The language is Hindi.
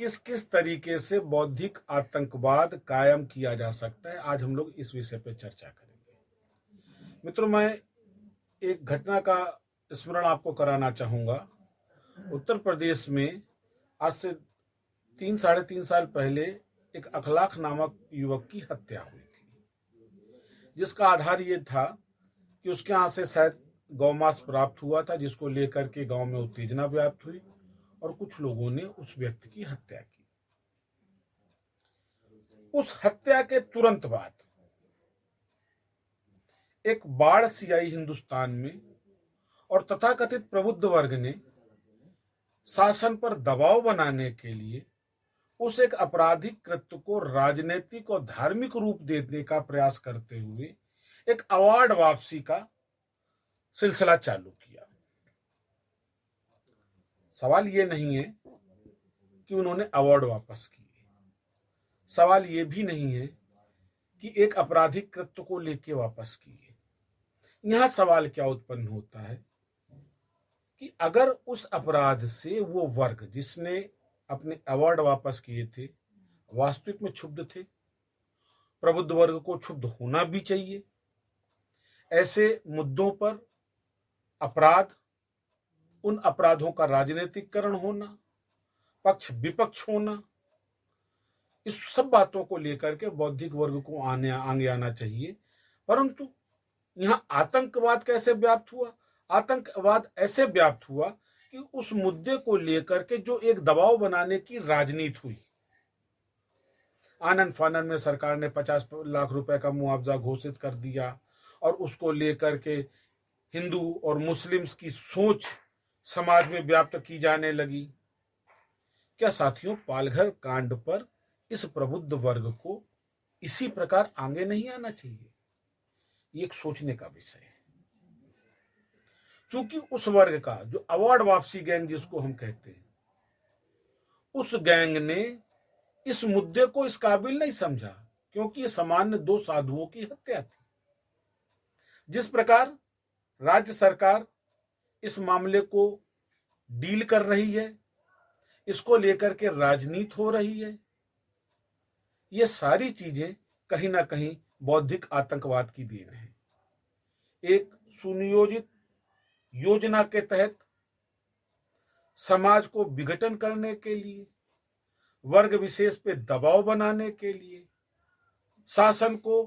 किस किस तरीके से बौद्धिक आतंकवाद कायम किया जा सकता है, आज हम लोग इस विषय पर चर्चा करेंगे। मित्रों, मैं एक घटना का स्मरण आपको कराना चाहूंगा। उत्तर प्रदेश में आज से 3 साढ़े 3 साल पहले एक अखलाक नामक युवक की हत्या हुई थी, जिसका आधार ये था कि उसके यहाँ से शायद गौमांस प्राप्त हुआ था, जिसको लेकर के गांव में उत्तेजना व्याप्त हुई और कुछ लोगों ने उस व्यक्ति की हत्या की। उस हत्या के तुरंत बाद एक बाढ़ सी आई हिंदुस्तान में और तथाकथित प्रबुद्ध वर्ग ने शासन पर दबाव बनाने के लिए उस एक आपराधिक कृत्य को राजनीतिक और धार्मिक रूप देने का प्रयास करते हुए एक अवार्ड वापसी का सिलसिला चालू किया। सवाल ये नहीं है कि उन्होंने अवार्ड वापस किए, सवाल ये भी नहीं है कि एक आपराधिक कृत्य को लेके वापस किए। यहां सवाल क्या उत्पन्न होता है कि अगर उस अपराध से वो वर्ग जिसने अपने अवार्ड वापस किए थे वास्तविक में क्षुब्ध थे, प्रबुद्ध वर्ग को क्षुब्ध होना भी चाहिए। ऐसे मुद्दों पर अपराध, उन अपराधों का राजनीतिकरण होना, पक्ष विपक्ष होना, इस सब बातों को लेकर के बौद्धिक वर्ग को आगे आना चाहिए। परंतु यहां आतंकवाद कैसे व्याप्त हुआ? आतंकवाद ऐसे व्याप्त हुआ कि उस मुद्दे को लेकर के जो एक दबाव बनाने की राजनीति हुई, आनन फानन में सरकार ने 50 लाख रुपए का मुआवजा घोषित कर दिया और उसको लेकर के हिंदू और मुस्लिम्स की सोच समाज में व्याप्त की जाने लगी। क्या साथियों, पालघर कांड पर इस प्रबुद्ध वर्ग को इसी प्रकार आगे नहीं आना चाहिए? ये एक सोचने का विषय है। चूंकि उस वर्ग का जो अवार्ड वापसी गैंग जिसको हम कहते हैं, उस गैंग ने इस मुद्दे को इस काबिल नहीं समझा, क्योंकि ये सामान्य दो साधुओं की हत्या थी। जिस प्रकार राज्य सरकार इस मामले को डील कर रही है, इसको लेकर के राजनीति हो रही है, ये सारी चीजें कहीं ना कहीं बौद्धिक आतंकवाद की देन है। एक सुनियोजित योजना के तहत समाज को विघटन करने के लिए, वर्ग विशेष पे दबाव बनाने के लिए, शासन को